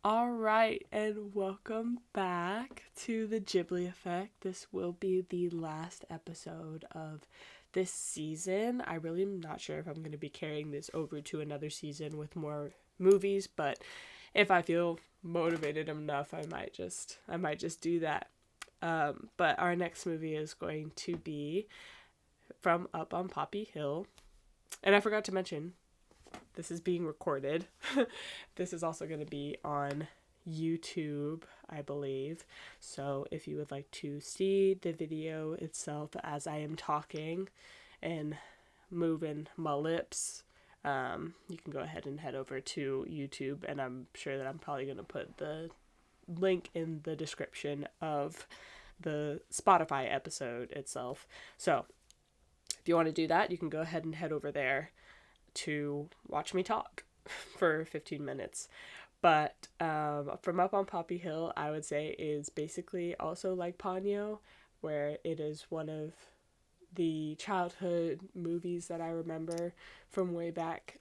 All right, and welcome back to the Ghibli Effect. This will be the last episode of this season. I really am not sure if I'm going to be carrying this over to another season with more movies, but if I feel motivated enough, I might just do that. But our next movie is going to be from Up on Poppy Hill, and I forgot to mention this is being recorded. This is also going to be on YouTube, I believe. So if you would like to see the video itself as I am talking and moving my lips, you can go ahead and head over to YouTube. And I'm sure that I'm probably going to put the link in the description of the Spotify episode itself. So if you want to do that, you can go ahead and head over there to watch me talk for 15 minutes. But From Up on Poppy Hill, I would say, is basically also like Ponyo, where it is one of the childhood movies that I remember from way back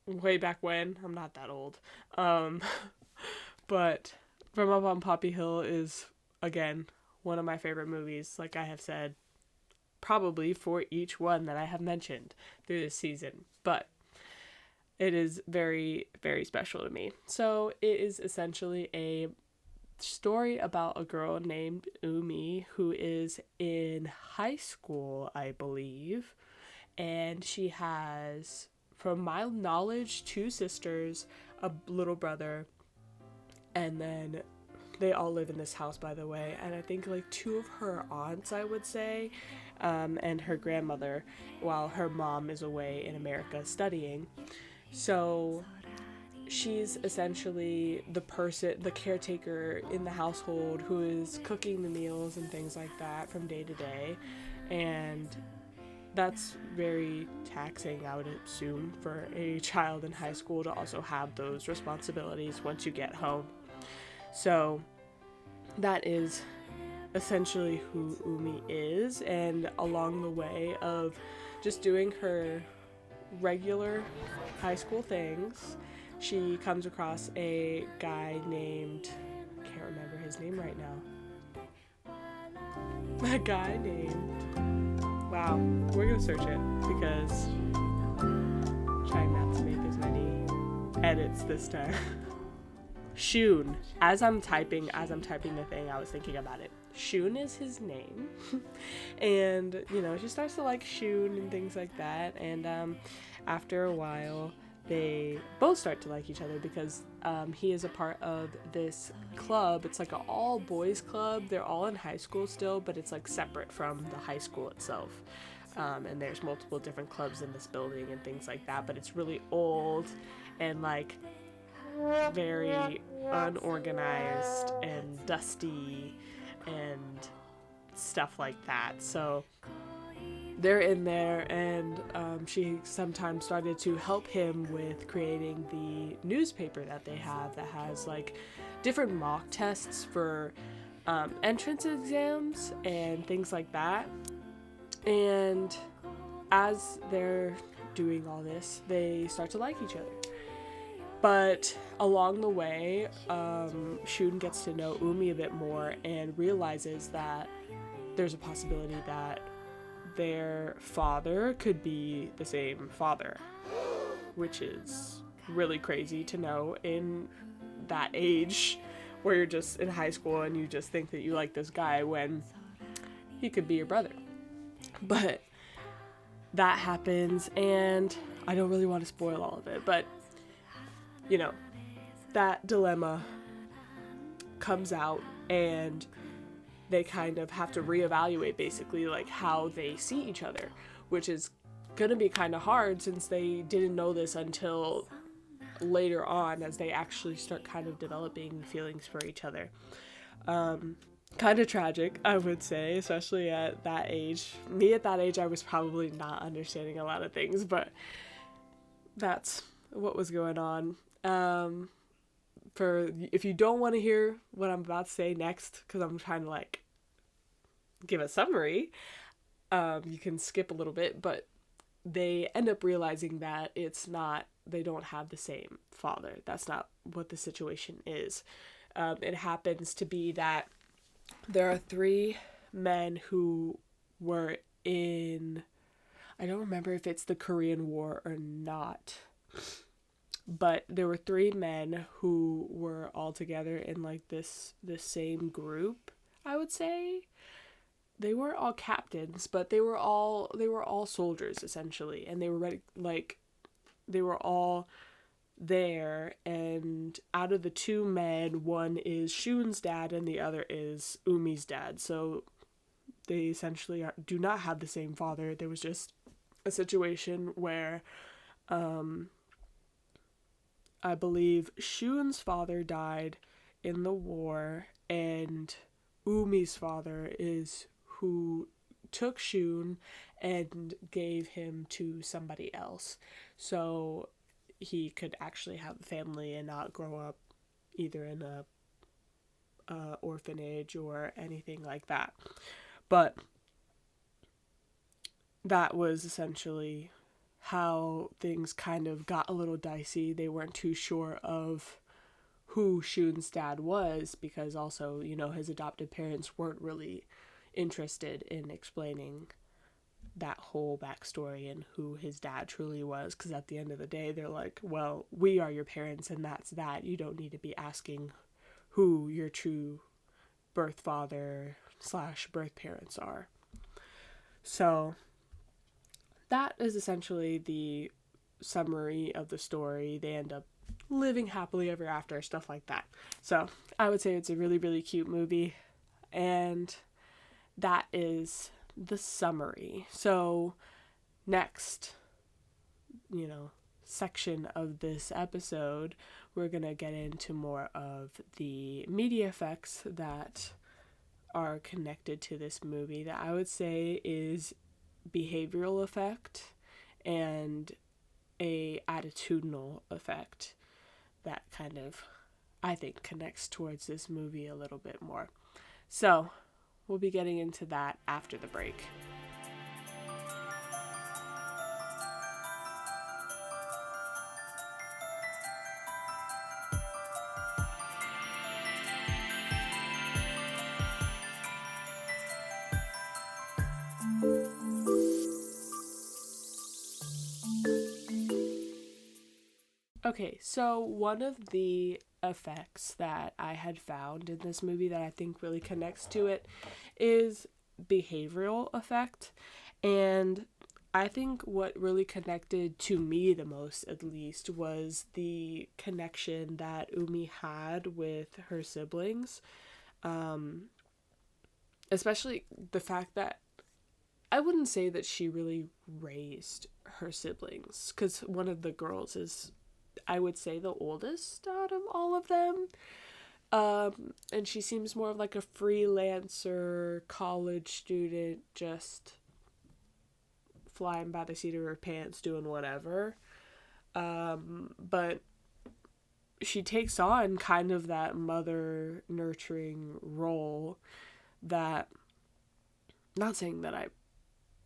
when. I'm not that old. Um, but From Up on Poppy Hill is, again, one of my favorite movies, like I have said, probably for each one that I have mentioned through this season. But it is very, very special to me. So it is essentially a story about a girl named Umi who is in high school, I believe. And she has, from my knowledge, two sisters, a little brother, and then they all live in this house, by the way. And I think like two of her aunts, I would say, and her grandmother, while her mom is away in America studying. So she's essentially the caretaker in the household who is cooking the meals and things like that from day to day. And that's very taxing, I would assume, for a child in high school to also have those responsibilities once you get home. So that is essentially who Umi is, and along the way of just doing her regular high school things, she comes across a guy named, I can't remember his name right now. A guy named, wow, we're gonna search it because I'm trying not to make as many edits this time. Shun. As I'm typing the thing, I was thinking about it. Shun is his name. And, she starts to like Shun and things like that. And after a while, they both start to like each other because he is a part of this club. It's like an all boys club. They're all in high school still, but it's like separate from the high school itself. And there's multiple different clubs in this building and things like that. But it's really old and like very unorganized and dusty and stuff like that. So they're in there, and she sometimes started to help him with creating the newspaper that they have that has like different mock tests for entrance exams and things like that. And as they're doing all this, they start to like each other. But along the way, Shun gets to know Umi a bit more and realizes that there's a possibility that their father could be the same father, which is really crazy to know in that age where you're just in high school and you just think that you like this guy when he could be your brother. But that happens, and I don't really want to spoil all of it, but that dilemma comes out, and they kind of have to reevaluate basically like how they see each other, which is gonna be kind of hard since they didn't know this until later on as they actually start kind of developing feelings for each other. Kind of tragic, I would say, especially at that age. Me at that age, I was probably not understanding a lot of things, but that's what was going on. For if you don't want to hear what I'm about to say next, because I'm trying to like give a summary, you can skip a little bit. But they end up realizing that it's not they don't have the same father. That's not what the situation is. It happens to be that there are three men who were in, I don't remember if it's the Korean War or not, but there were three men who were all together in like this same group, I would say. They weren't all captains, but they were all soldiers essentially, and they were ready, like they were all there. And out of the two men, one is Shun's dad and the other is Umi's dad. So they essentially do not have the same father. There was just a situation where I believe Shun's father died in the war, and Umi's father is who took Shun and gave him to somebody else, so he could actually have a family and not grow up either in a orphanage or anything like that. But that was essentially how things kind of got a little dicey. They weren't too sure of who Shun's dad was, because also, you know, his adopted parents weren't really interested in explaining that whole backstory and who his dad truly was, because at the end of the day they're like, well, we are your parents and that's that. You don't need to be asking who your true birth father / birth parents are. So that is essentially the summary of the story. They end up living happily ever after, stuff like that. So I would say it's a really, really cute movie, and that is the summary. So next, section of this episode, we're gonna get into more of the media effects that are connected to this movie, that I would say is behavioral effect and a attitudinal effect that kind of, I think, connects towards this movie a little bit more. So we'll be getting into that after the break. Okay, so one of the effects that I had found in this movie that I think really connects to it is behavioral effect. And I think what really connected to me the most, at least, was the connection that Umi had with her siblings. Especially the fact that I wouldn't say that she really raised her siblings, because one of the girls is, I would say, the oldest out of all of them. And she seems more of like a freelancer, college student, just flying by the seat of her pants, doing whatever. But she takes on kind of that mother nurturing role that, not saying that I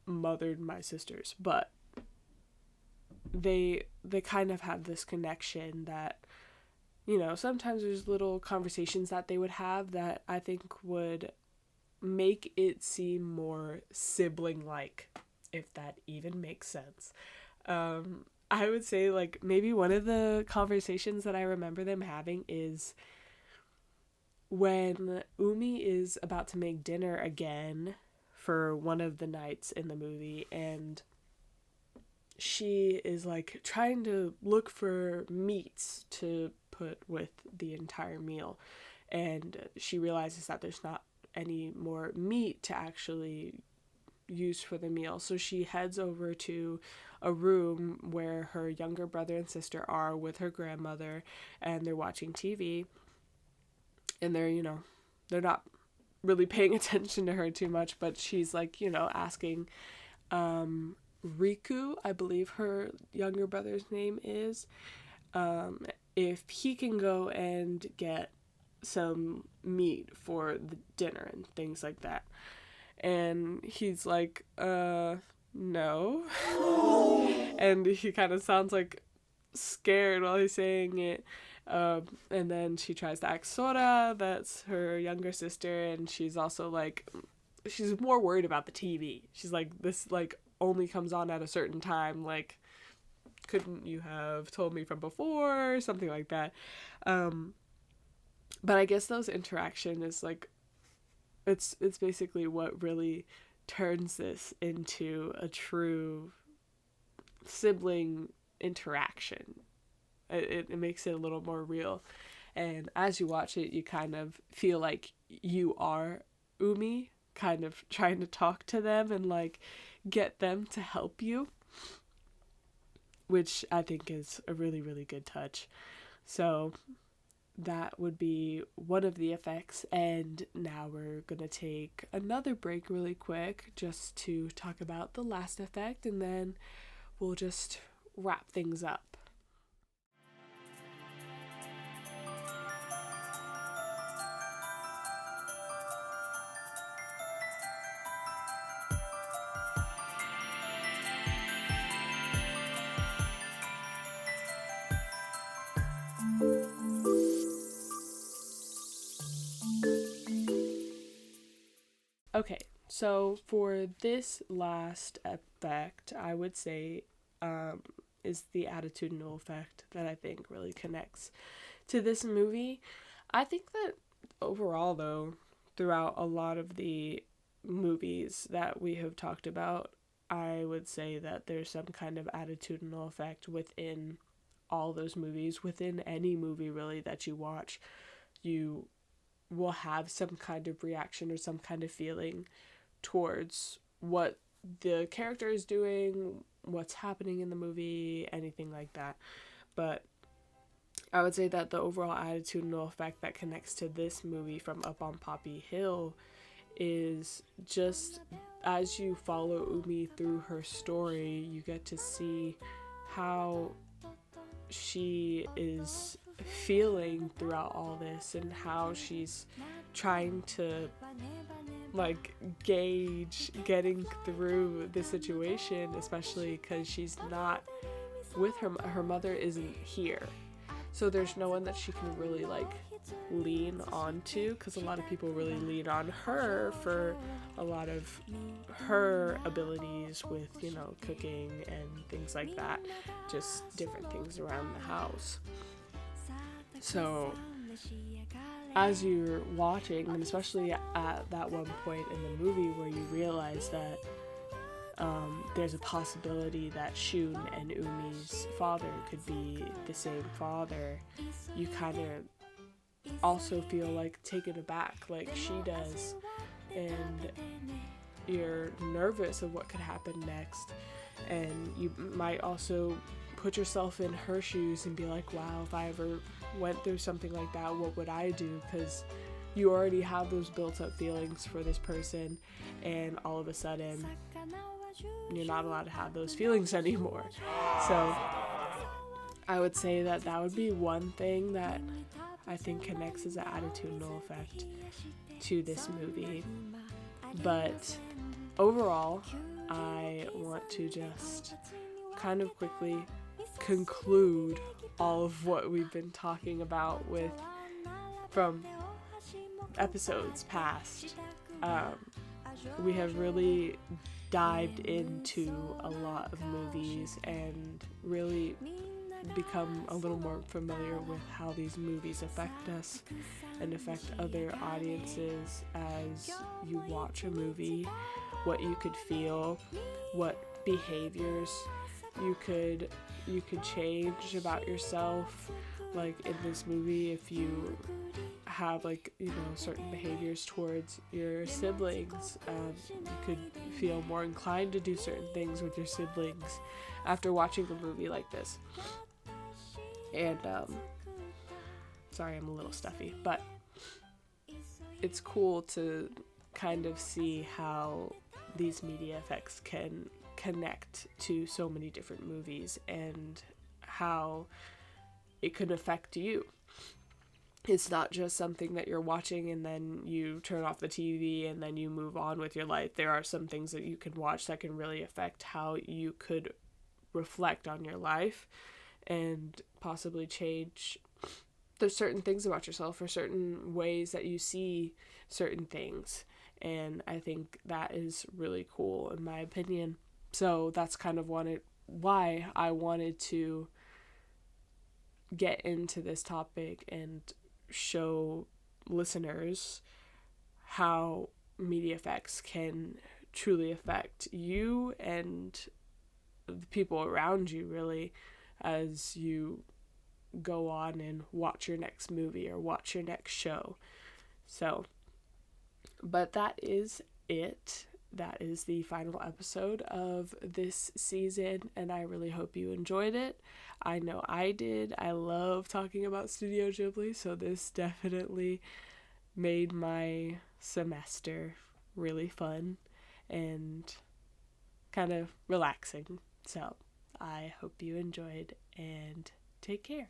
mothered my sisters, but they kind of have this connection that, sometimes there's little conversations that they would have that I think would make it seem more sibling-like, if that even makes sense. I would say, like, maybe one of the conversations that I remember them having is when Umi is about to make dinner again for one of the nights in the movie, and she is like trying to look for meats to put with the entire meal, and she realizes that there's not any more meat to actually use for the meal, so she heads over to a room where her younger brother and sister are with her grandmother, and they're watching TV, and they're not really paying attention to her too much, but she's like, asking Riku, I believe her younger brother's name is, if he can go and get some meat for the dinner and things like that. And he's like, no. And he kind of sounds like scared while he's saying it. And then she tries to act Sora, that's her younger sister, and she's also like, she's more worried about the TV. She's like, this like only comes on at a certain time, like couldn't you have told me from before, something like that. But I guess those interaction is like, it's basically what really turns this into a true sibling interaction. It makes it a little more real, and as you watch it, you kind of feel like you are Umi, kind of trying to talk to them and like get them to help you, which I think is a really, really good touch. So that would be one of the effects, and now we're gonna take another break really quick just to talk about the last effect, and then we'll just wrap things up. Okay, so for this last effect, I would say is the attitudinal effect that I think really connects to this movie. I think that overall, though, throughout a lot of the movies that we have talked about, I would say that there's some kind of attitudinal effect within all those movies, within any movie really that you watch. You will have some kind of reaction or some kind of feeling towards what the character is doing, what's happening in the movie, anything like that. But I would say that the overall attitudinal effect that connects to this movie from Up on Poppy Hill is just as you follow Umi through her story, you get to see how she is feeling throughout all this and how she's trying to like gauge getting through the situation, especially because she's not with her mother isn't here, so there's no one that she can really like lean on to, because a lot of people really lean on her for a lot of her abilities with, you know, cooking and things like that, just different things around the house. So as you're watching, and especially at that one point in the movie where you realize that there's a possibility that Shun and Umi's father could be the same father, you kind of also feel like taken aback like she does, and you're nervous of what could happen next, and you might also put yourself in her shoes and be like, wow, if I ever went through something like that, what would I do? Because you already have those built up feelings for this person, and all of a sudden you're not allowed to have those feelings anymore. So I would say that that would be one thing that I think connects as an attitudinal effect to this movie. But overall, I want to just kind of quickly conclude all of what we've been talking about with from episodes past. We have really dived into a lot of movies and really become a little more familiar with how these movies affect us and affect other audiences as you watch a movie, what you could feel, what behaviors you could change about yourself. Like in this movie, if you have like, you know, certain behaviors towards your siblings, you could feel more inclined to do certain things with your siblings after watching a movie like this. And sorry, I'm a little stuffy, but it's cool to kind of see how these media effects can connect to so many different movies and how it could affect you. It's not just something that you're watching and then you turn off the TV and then you move on with your life. There are some things that you can watch that can really affect how you could reflect on your life and possibly change there's certain things about yourself or certain ways that you see certain things. And I think that is really cool in my opinion. So that's kind of why I wanted to get into this topic and show listeners how media effects can truly affect you and the people around you, really, as you go on and watch your next movie or watch your next show. So, but that is it. That is the final episode of this season, and I really hope you enjoyed it. I know I did. I love talking about Studio Ghibli, so this definitely made my semester really fun and kind of relaxing. So, I hope you enjoyed and take care.